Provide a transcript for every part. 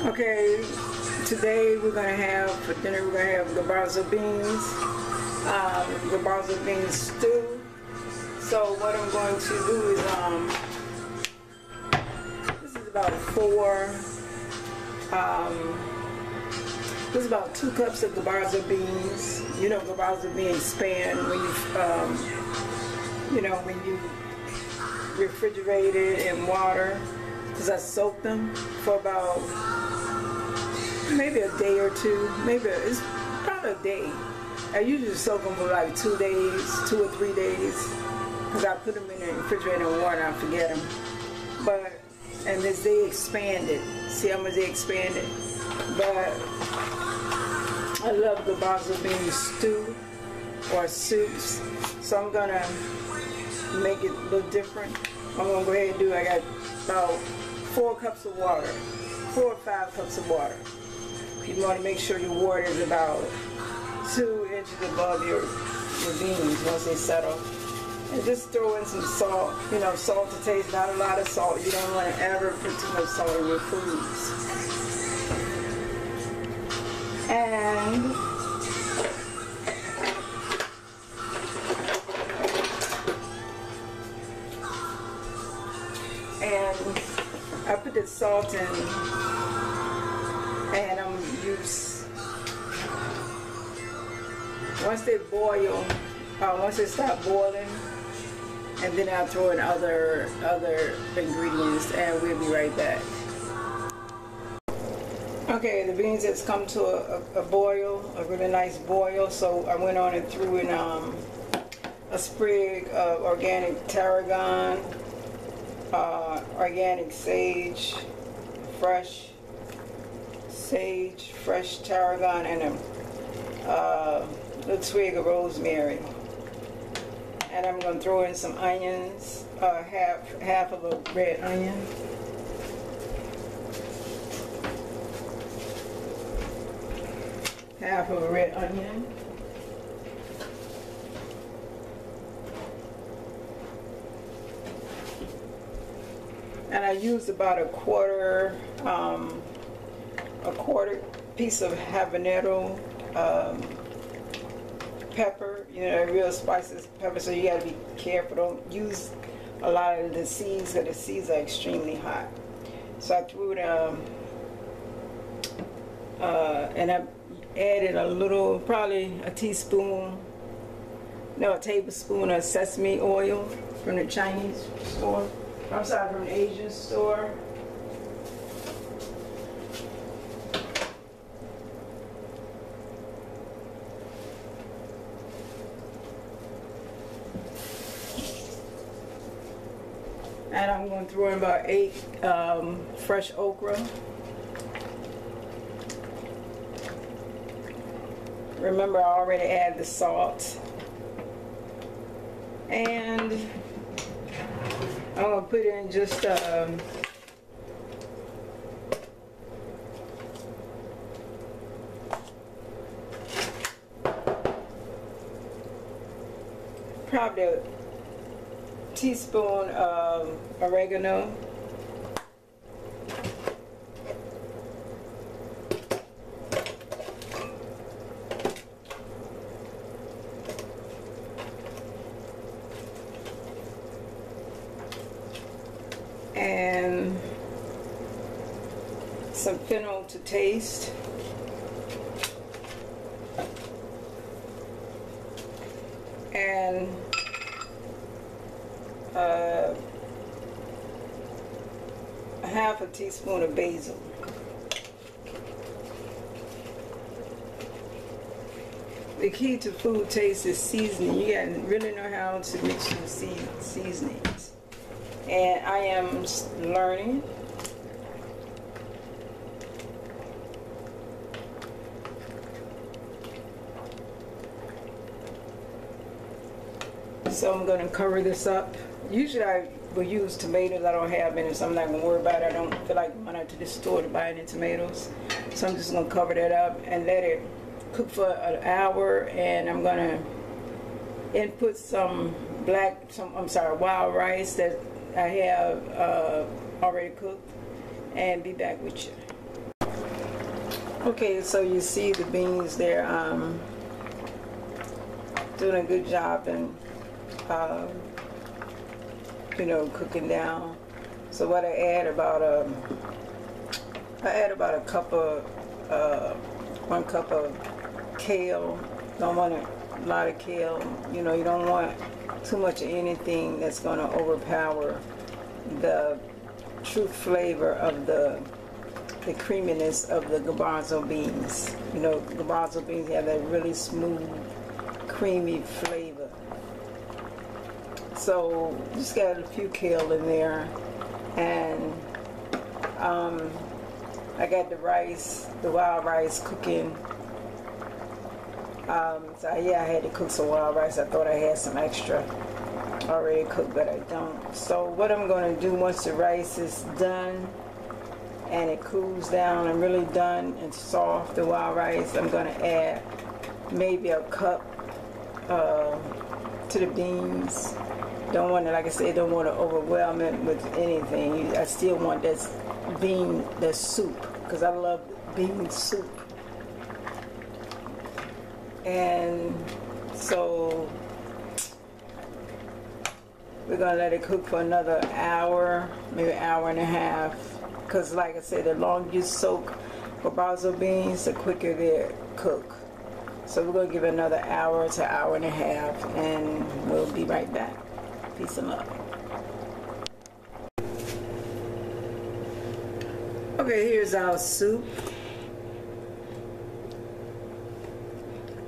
Okay, today we're gonna have for dinner. We're gonna have garbanzo beans, garbanzo bean stew. So what I'm going to do is this is about this is about 2 cups of garbanzo beans. You know, garbanzo beans span when you refrigerate it in water, because I soaked them for about maybe a day or 2. It's probably a day. I usually soak them for like 2 days, 2 or 3 days, because I put them in the refrigerator in water and I forget them. And as they expanded, see how much they expanded. But I love garbanzo bean stew or soups, so I'm gonna make it a little different. I'm gonna go ahead and I got about 4 cups of water, 4 or 5 cups of water. You want to make sure your water is about 2 inches above your beans once they settle. And just throw in some salt, salt to taste, not a lot of salt. You don't want to ever put too much salt in your foods. And I put the salt in, and I'm once they boil, once they stop boiling, and then I'll throw in other ingredients, and we'll be right back. Okay, the beans has come to a boil, a really nice boil, so I went on and threw in a sprig of organic tarragon, organic sage, fresh tarragon, and a little twig of rosemary. And I'm going to throw in some onions, half of a red onion. Half of a red onion. And I used about a quarter piece of habanero pepper, real spicy pepper, so you got to be careful. Don't use a lot of the seeds, because the seeds are extremely hot. So I threw it, and I added a little, probably a tablespoon of sesame oil from the Chinese store. I'm sorry, from the Asian store. And I'm going to throw in about 8 fresh okra. Remember, I already added the salt. And I'm going to put in just probably a teaspoon of oregano. And some fennel to taste. And half a teaspoon of basil. The key to food taste is seasoning. You gotta really know how to mix your seasonings. And I am learning. So I'm going to cover this up. Usually I will use tomatoes. I don't have any, so I'm not going to worry about it. I don't feel like going out to the store to buy any tomatoes. So I'm just going to cover that up and let it cook for an hour. And I'm going to input some wild rice that I have already cooked, and be back with you. Okay, so you see the beans, they're doing a good job in you know, cooking down. So what I add about a cup of 1 cup of kale. Don't want a lot of kale. You know, you don't want too much of anything that's going to overpower the true flavor of the creaminess of the garbanzo beans. You know, garbanzo beans have that really smooth, creamy flavor. So just got a few kale in there, and I got the rice, the wild rice cooking. So yeah, I had to cook some wild rice. I thought I had some extra already cooked, but I don't. So what I'm going to do once the rice is done and it cools down and really done and soft, the wild rice, I'm going to add maybe a cup to the beans. Don't want to, like I said, don't want to overwhelm it with anything. I still want that soup, because I love bean soup. And so we're gonna let it cook for another hour, maybe an hour and a half, because like I said, the longer you soak garbanzo beans, the quicker they cook. So we're gonna give it another hour to hour and a half, and we'll be right back. Peace and love. Okay, here's our soup.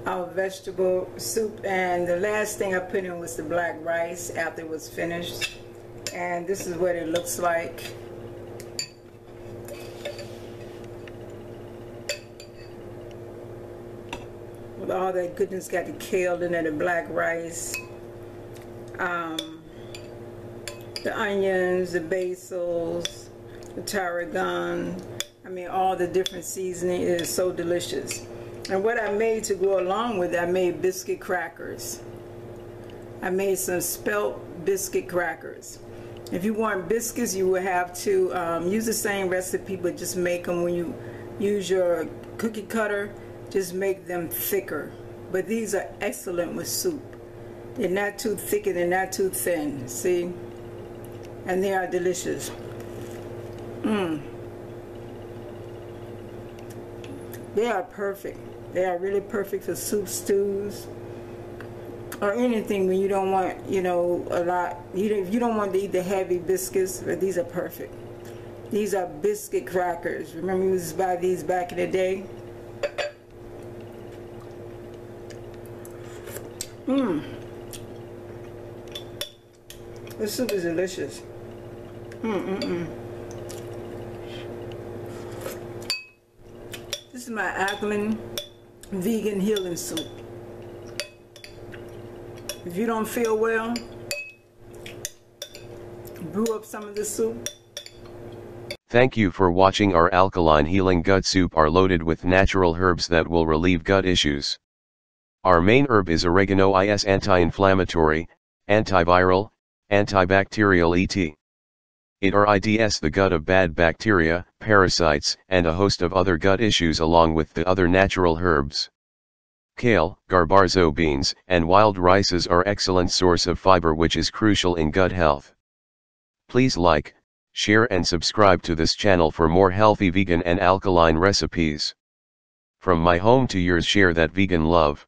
Our vegetable soup, and the last thing I put in was the black rice after it was finished, and this is what it looks like. With all that goodness, got the kale in there, the black rice, the onions, the basils, the tarragon, I mean all the different seasoning. It is so delicious. And what I made to go along with it, I made biscuit crackers. I made some spelt biscuit crackers. If you want biscuits, you will have to use the same recipe, but just make them when you use your cookie cutter, just make them thicker. But these are excellent with soup. They're not too thick and they're not too thin, see? And they are delicious. They are perfect. They are really perfect for soup, stews, or anything when you don't want, you know, a lot. If you don't want to eat the heavy biscuits, but these are perfect. These are biscuit crackers. Remember we used to buy these back in the day? This soup is delicious. This is my Alkaline vegan healing soup. If you don't feel well, brew up some of this soup. Thank you for watching. Our alkaline healing gut soup are loaded with natural herbs that will relieve gut issues. Our main herb is oregano, is anti-inflammatory, antiviral, antibacterial, et. It rids the gut of bad bacteria, parasites, and a host of other gut issues along with the other natural herbs. Kale, garbanzo beans, and wild rices are excellent source of fiber which is crucial in gut health. Please like, share and subscribe to this channel for more healthy vegan and alkaline recipes. From my home to yours, share that vegan love.